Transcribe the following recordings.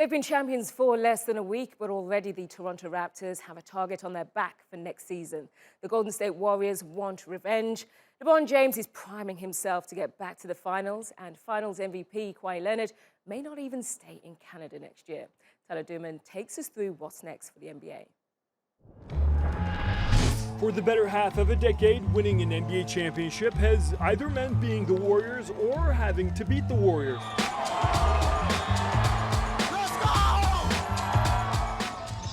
They've been champions for less than a week, but already the Toronto Raptors have a target on their back for next season. The Golden State Warriors want revenge. LeBron James is priming himself to get back to the finals, and finals MVP Kawhi Leonard may not even stay in Canada next year. Talha Duman takes us through what's next for the NBA. For the better half of a decade, winning an NBA championship has either meant being the Warriors or having to beat the Warriors.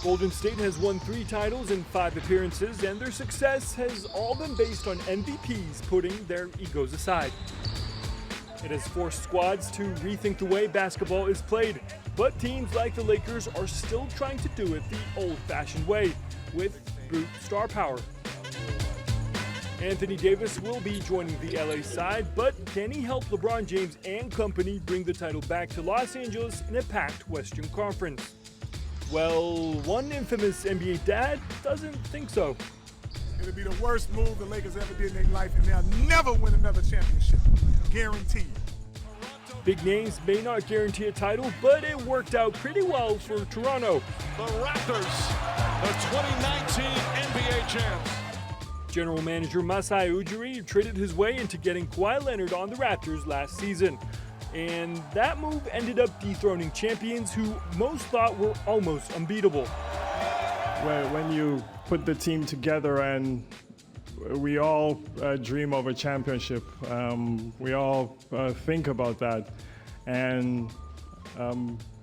Golden State has won 3 titles in 5 appearances, and their success has all been based on MVPs putting their egos aside. It has forced squads to rethink the way basketball is played, but teams like the Lakers are still trying to do it the old-fashioned way, with brute star power. Anthony Davis will be joining the LA side, but can he help LeBron James and company bring the title back to Los Angeles in a packed Western Conference? Well, one infamous NBA dad doesn't think so. It'll be the worst move the Lakers ever did in their life, and they'll never win another championship. Guaranteed. Big names may not guarantee a title, but it worked out pretty well for Toronto. The Raptors, the 2019 NBA champs. General manager Masai Ujiri traded his way into getting Kawhi Leonard on the Raptors last season. And that move ended up dethroning champions who most thought were almost unbeatable. When you put the team together, and we all dream of a championship, we all think about that. And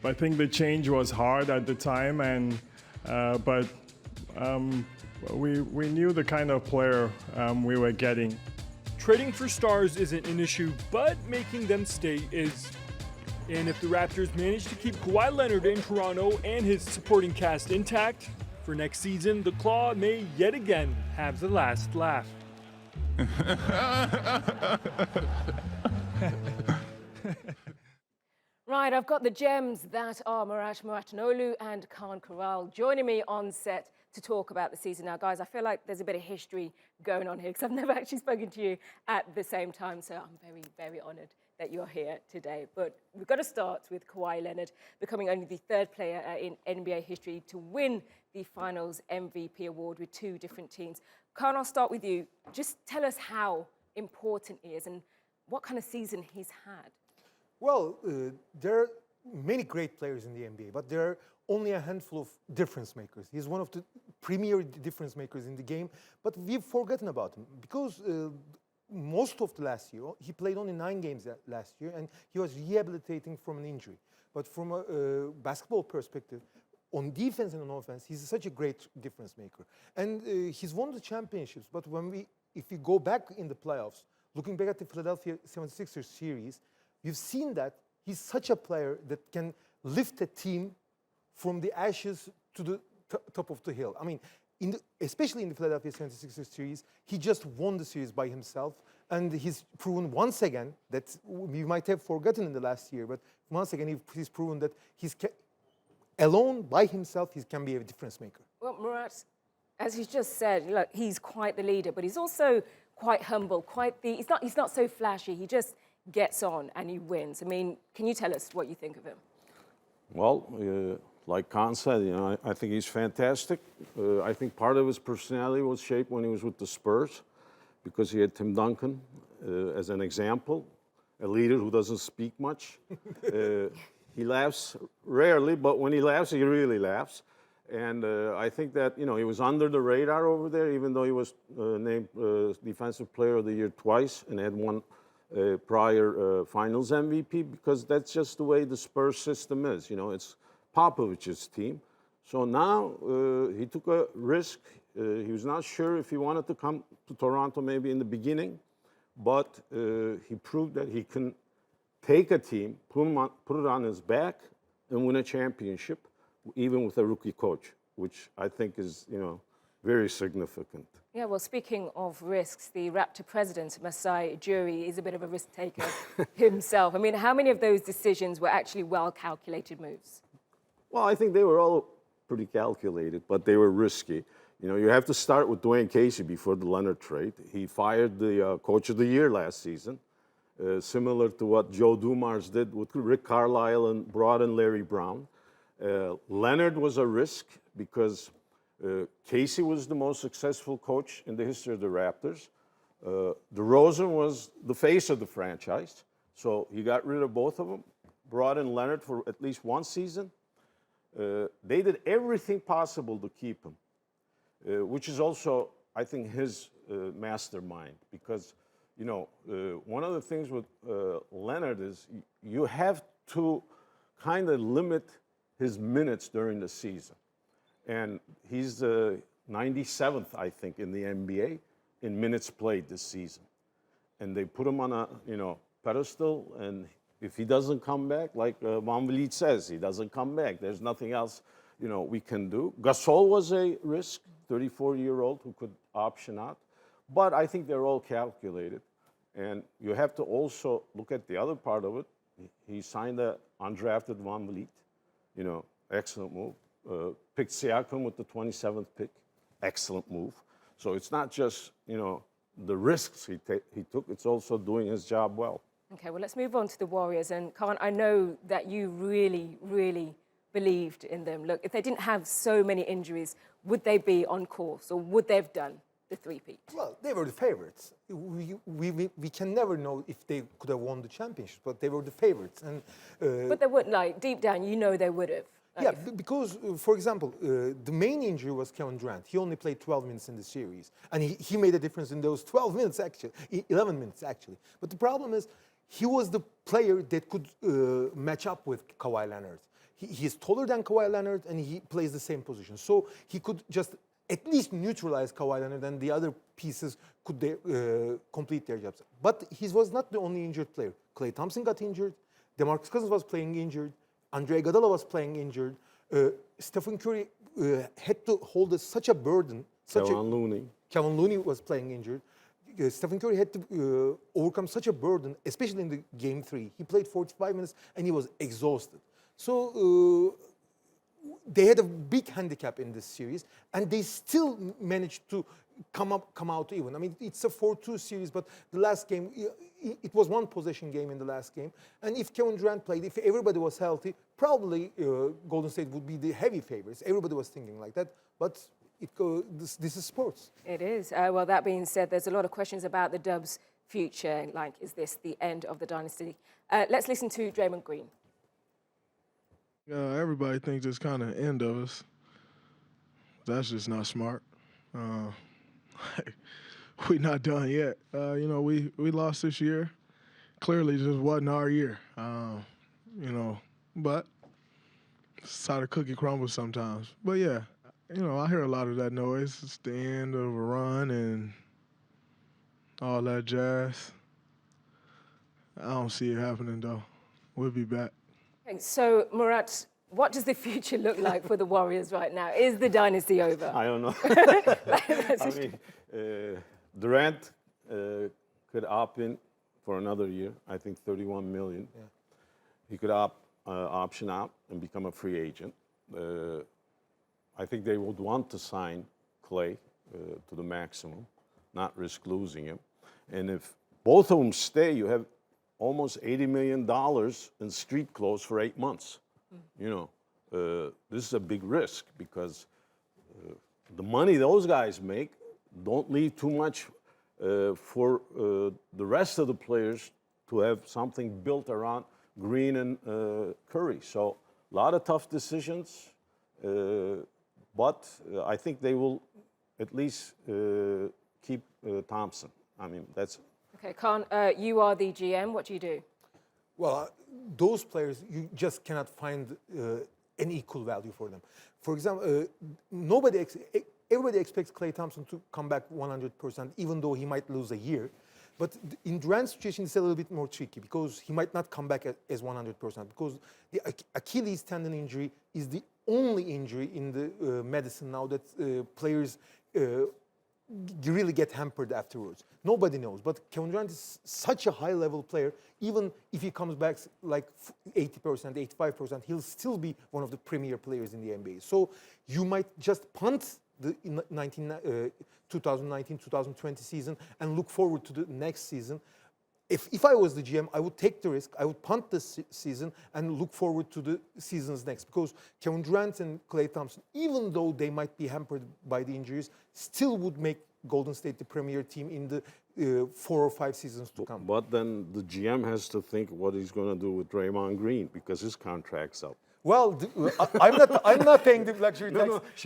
I think the change was hard at the time, but we knew the kind of player we were getting. Trading for stars isn't an issue, but making them stay is. And if the Raptors manage to keep Kawhi Leonard in Toronto and his supporting cast intact, for next season, the Claw may yet again have the last laugh. Right, I've got the gems that are Murat Murathanoglu and Kaan Kural joining me on set to talk about the season. Now, guys, I feel like there's a bit of history going on here because I've never actually spoken to you at the same time, so I'm very, very honoured that you're here today. But we've got to start with Kawhi Leonard becoming only the 3rd player in NBA history to win the Finals MVP award with 2 different teams. Kaan, I'll start with you. Just tell us how important he is and what kind of season he's had. Well, there are many great players in the NBA, but there are only a handful of difference makers. He's one of the premier difference makers in the game, but we've forgotten about him because most of the last year, he played only 9 games last year, and he was rehabilitating from an injury. But from a basketball perspective, on defense and on offense, he's such a great difference maker. And he's won the championships, but if we go back in the playoffs, looking back at the Philadelphia 76ers series, you've seen that he's such a player that can lift a team from the ashes to the top of the hill. I mean, especially in the Philadelphia 76ers series, he just won the series by himself, and he's proven once again that we might have forgotten in the last year, but once again he's proven that alone by himself he can be a difference maker. Well, Murat, as you just said, look, he's quite the leader, but he's also quite humble. He's not so flashy. He just gets on and he wins. I mean, can you tell us what you think of him? Well, like Kaan said, I think he's fantastic. I think part of his personality was shaped when he was with the Spurs because he had Tim Duncan as an example, a leader who doesn't speak much. He laughs rarely, but when he laughs, he really laughs. And I think that, he was under the radar over there, even though he was named Defensive Player of the Year twice and had won prior Finals MVP, because that's just the way the Spurs system is. It's Popovich's team. So now he took a risk. He was not sure if he wanted to come to Toronto maybe in the beginning, but he proved that he can take a team, put it on his back, and win a championship, even with a rookie coach, which I think is, very significant. Yeah, well, speaking of risks, the Raptor president, Masai Ujiri, is a bit of a risk taker himself. I mean, how many of those decisions were actually well-calculated moves? Well, I think they were all pretty calculated, but they were risky. You have to start with Dwayne Casey before the Leonard trade. He fired the Coach of the Year last season, similar to what Joe Dumars did with Rick Carlisle and brought in Larry Brown. Leonard was a risk because Casey was the most successful coach in the history of the Raptors. DeRozan was the face of the franchise. So he got rid of both of them, brought in Leonard for at least one season. They did everything possible to keep him, which is also, I think, his mastermind. Because, you know, one of the things with Leonard is you have to kind of limit his minutes during the season. And he's the 97th, I think, in the NBA in minutes played this season. And they put him on a, you know, pedestal, and if he doesn't come back, like Van Vliet says, he doesn't come back. There's nothing else, you know, we can do. Gasol was a risk, 34-year-old who could option out. But I think they're all calculated. And you have to also look at the other part of it. He signed an undrafted Van Vliet, you know, excellent move. Picked Siakam with the 27th pick, excellent move. So it's not just, you know, the risks he took, it's also doing his job well. Okay, well, let's move on to the Warriors. And Kaan, I know that you really, really believed in them. Look, if they didn't have so many injuries, would they be on course, or would they have done the three-peat? Well, they were the favorites. We can never know if they could have won the championship, but they were the favorites. And But they wouldn't, like, deep down, you know they would have. Like, yeah, because, for example, the main injury was Kevin Durant. He only played 12 minutes in the series. And he made a difference in those 12 minutes, actually, 11 minutes, actually. But the problem is, he was the player that could match up with Kawhi Leonard. He's taller than Kawhi Leonard, and he plays the same position. So he could just at least neutralize Kawhi Leonard, and the other pieces could complete their jobs. But he was not the only injured player. Klay Thompson got injured. DeMarcus Cousins was playing injured. Andre Iguodala was playing injured. Stephen Curry had to hold such a burden. Kevin Looney was playing injured. Stephen Curry had to overcome such a burden, especially in the game 3. He played 45 minutes and he was exhausted. So they had a big handicap in this series, and they still managed to come out even. I mean, it's a 4-2 series, but the last game, it was one possession game in the last game. And if Kevin Durant played, if everybody was healthy, probably Golden State would be the heavy favorites. Everybody was thinking like that, but this is sports. It is. Well, that being said, there's a lot of questions about the Dubs' future. Like, is this the end of the dynasty? Let's listen to Draymond Green. Everybody thinks it's kind of end of us. That's just not smart. We're not done yet. You know, we lost this year. Clearly, just wasn't our year. You know, but it's how the cookie crumbles sometimes. But yeah, you know, I hear a lot of that noise. It's the end of a run and all that jazz. I don't see it happening though. We'll be back. Okay, so, Murat, what does the future look like for the Warriors right now? Is the dynasty over? I don't know. I mean, Durant could opt in for another year. I think 31 million. Yeah. He could option out and become a free agent. I think they would want to sign Klay to the maximum, not risk losing him. And if both of them stay, you have almost $80 million in street clothes for 8 months. You know, this is a big risk because the money those guys make don't leave too much for the rest of the players to have something built around Green and Curry. So a lot of tough decisions, but I think they will at least keep Thompson. I mean, that's... Okay, Kaan, you are the GM. What do you do? Well, those players, you just cannot find an equal value for them. For example, everybody expects Klay Thompson to come back 100%, even though he might lose a year. But in Durant's situation, it's a little bit more tricky because he might not come back as 100%, because the Achilles tendon injury is the only injury in the medicine now that players really get hampered afterwards. Nobody knows, but Kevin Durant is such a high-level player. Even if he comes back like 80%, 85%, he'll still be one of the premier players in the NBA. So you might just punt the 2019-2020 season and look forward to the next season. if I was the GM, I would take the risk. I would punt this season and look forward to the seasons next. Because Kevin Durant and Klay Thompson, even though they might be hampered by the injuries, still would make Golden State the premier team in the 4 or 5 seasons to come. But then the GM has to think what he's going to do with Draymond Green because his contract's up. Well, I'm not paying the luxury tax.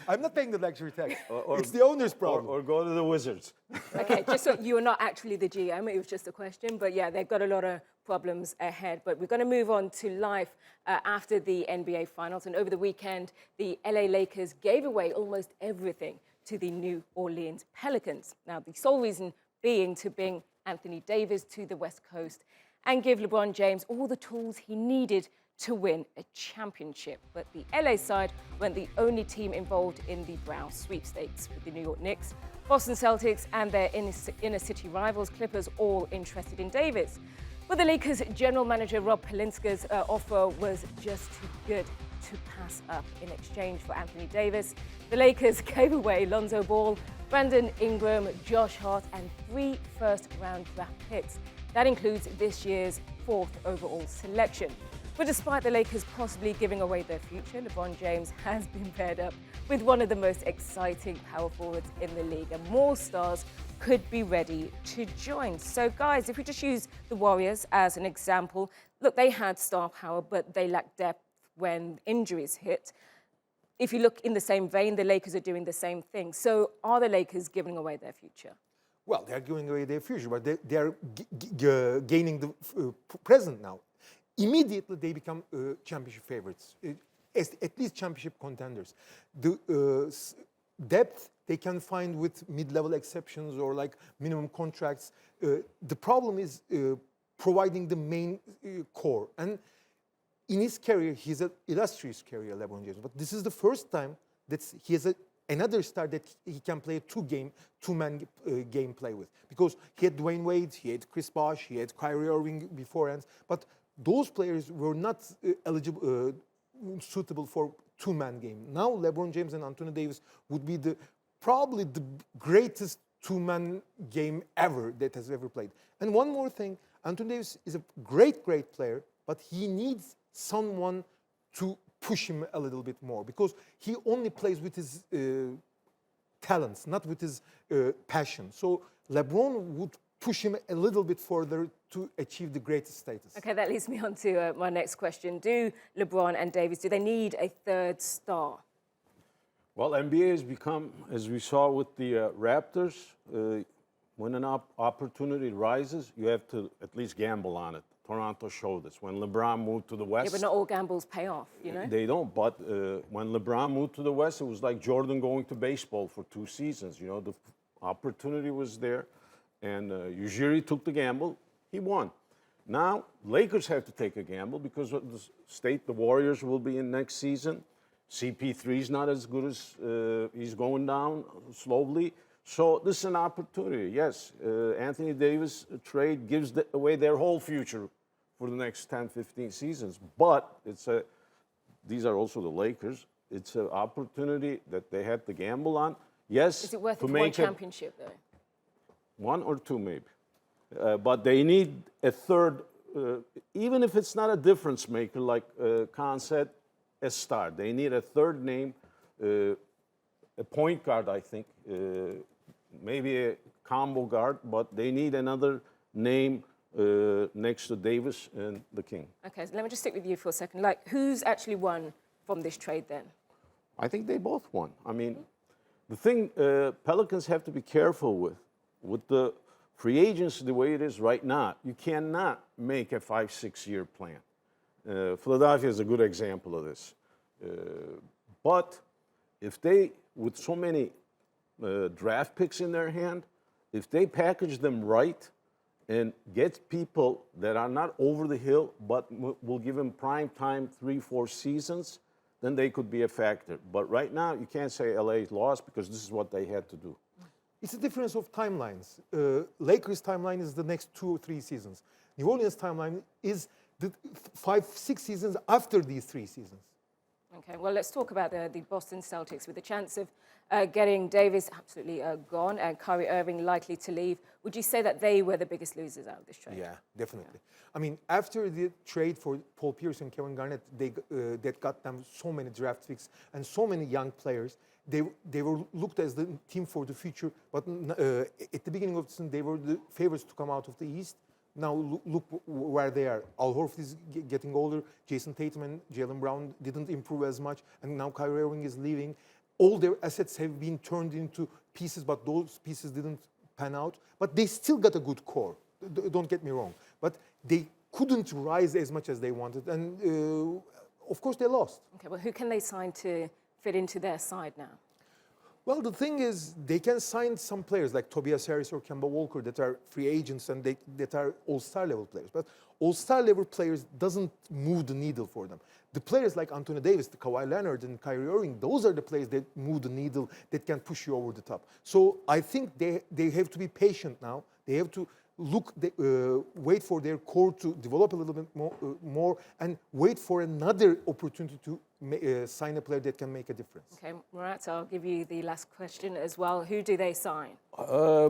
I'm not paying the luxury tax. It's the owner's problem. Or go to the Wizards. Okay, just so you are not actually the GM, it was just a question. But yeah, they've got a lot of problems ahead. But we're going to move on to life after the NBA Finals. And over the weekend, the LA Lakers gave away almost everything to the New Orleans Pelicans. Now, the sole reason being to bring Anthony Davis to the West Coast and give LeBron James all the tools he needed to win a championship. But the LA side weren't the only team involved in the Brown sweepstakes, with the New York Knicks, Boston Celtics, and their inner city rivals, Clippers, all interested in Davis. But the Lakers' general manager, Rob Pelinka's offer was just too good to pass up. In exchange for Anthony Davis, the Lakers gave away Lonzo Ball, Brandon Ingram, Josh Hart, and 3 first-round draft picks. That includes this year's 4th overall selection. But despite the Lakers possibly giving away their future, LeBron James has been paired up with one of the most exciting power forwards in the league, and more stars could be ready to join. So guys, if we just use the Warriors as an example, look, they had star power, but they lacked depth when injuries hit. If you look in the same vein, the Lakers are doing the same thing. So are the Lakers giving away their future? Well, they're giving away their future, but they are gaining the present now. Immediately, they become championship favorites, at least championship contenders. The depth they can find with mid-level exceptions or like minimum contracts. The problem is providing the main core. And in his career, he's an illustrious career, LeBron James. But this is the first time that he has another star that he can play a two-man game play with. Because he had Dwayne Wade, he had Chris Bosh, he had Kyrie Irving beforehand. But those players were not eligible, suitable for two-man game. Now LeBron James and Anthony Davis would be probably the greatest two-man game ever that has ever played. And one more thing, Anthony Davis is a great player, but he needs someone to push him a little bit more because he only plays with his talents, not with his passion. So LeBron would push him a little bit further to achieve the greatest status. Okay, that leads me on to my next question. Do LeBron and Davis, do they need a third star? Well, NBA has become, as we saw with the Raptors, when an opportunity rises, you have to at least gamble on it. Toronto showed this. When LeBron moved to the West... Yeah, but not all gambles pay off, you know? They don't, but when LeBron moved to the West, it was like Jordan going to baseball for 2 seasons. You know, the opportunity was there, and Ujiri took the gamble. He won. Now, Lakers have to take a gamble because of the state the Warriors will be in next season. CP3 is not as good as he's going down slowly. So this is an opportunity. Yes, Anthony Davis trade gives away their whole future for the next 10, 15 seasons. But these are also the Lakers. It's an opportunity that they had to gamble on. Yes. Is it worth it for one championship, though? 1 or 2, maybe. But they need a third, even if it's not a difference maker, like Kaan said, a star. They need a third name, a point guard, I think, maybe a combo guard, but they need another name next to Davis and the King. Okay, so let me just stick with you for a second. Like, who's actually won from this trade then? I think they both won. I mean, the thing Pelicans have to be careful with the free agency the way it is right now, you cannot make a 5-6 year plan. Philadelphia is a good example of this. But if they, with so many draft picks in their hand, if they package them right and get people that are not over the hill but will give them prime time 3-4 seasons, then they could be a factor. But right now, you can't say LA lost because this is what they had to do. It's a difference of timelines. Lakers' timeline is the next 2 or 3 seasons. New Orleans' timeline is the 5-6 seasons after these 3 seasons. Okay, well, let's talk about the Boston Celtics with the chance of getting Davis absolutely gone and Kyrie Irving likely to leave. Would you say that they were the biggest losers out of this trade? Yeah, definitely. Yeah. I mean, after the trade for Paul Pierce and Kevin Garnett, that got them so many draft picks and so many young players. They were looked as the team for the future, but at the beginning of the season, they were the favorites to come out of the East. Now look where they are. Al Horford is getting older. Jason Tatum and Jaylen Brown didn't improve as much, and now Kyrie Irving is leaving. All their assets have been turned into pieces, but those pieces didn't pan out. But they still got a good core. Don't get me wrong. But they couldn't rise as much as they wanted, and of course they lost. Okay, well, who can they sign to fit into their side now? Well, the thing is, they can sign some players like Tobias Harris or Kemba Walker that are free agents and that are all-star level players. But all-star level players doesn't move the needle for them. The players like Anthony Davis, Kawhi Leonard, and Kyrie Irving, those are the players that move the needle, that can push you over the top. So I think they have to be patient now. They have to wait for their core to develop a little bit more and wait for another opportunity to sign a player that can make a difference. Okay, Murat, I'll give you the last question as well. Who do they sign? I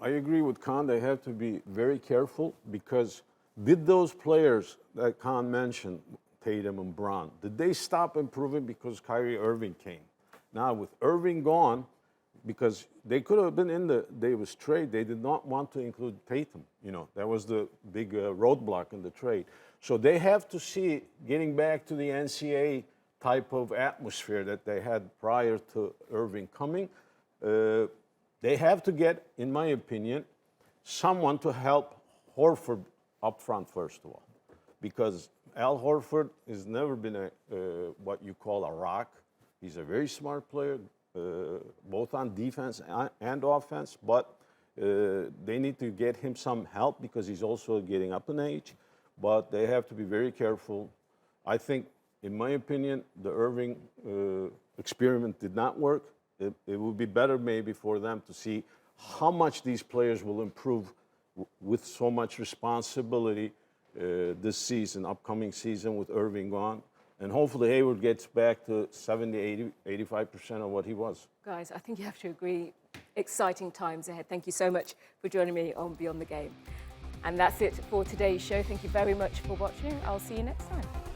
agree with Kaan. They have to be very careful because did those players that Kaan mentioned, Tatum and Brown, did they stop improving because Kyrie Irving came? Now with Irving gone, because they could have been in the Davis trade, they did not want to include Tatum. You know, that was the big roadblock in the trade. So they have to see getting back to the NCAA type of atmosphere that they had prior to Irving coming. They have to get, in my opinion, someone to help Horford up front, first of all. Because Al Horford has never been what you call a rock. He's a very smart player, both on defense and offense, but they need to get him some help because he's also getting up in age. But they have to be very careful. I think, in my opinion, the Irving experiment did not work. It would be better maybe for them to see how much these players will improve with so much responsibility this season, upcoming season with Irving gone. And hopefully Hayward gets back to 70, 80, 85% of what he was. Guys, I think you have to agree, exciting times ahead. Thank you so much for joining me on Beyond the Game. And that's it for today's show. Thank you very much for watching. I'll see you next time.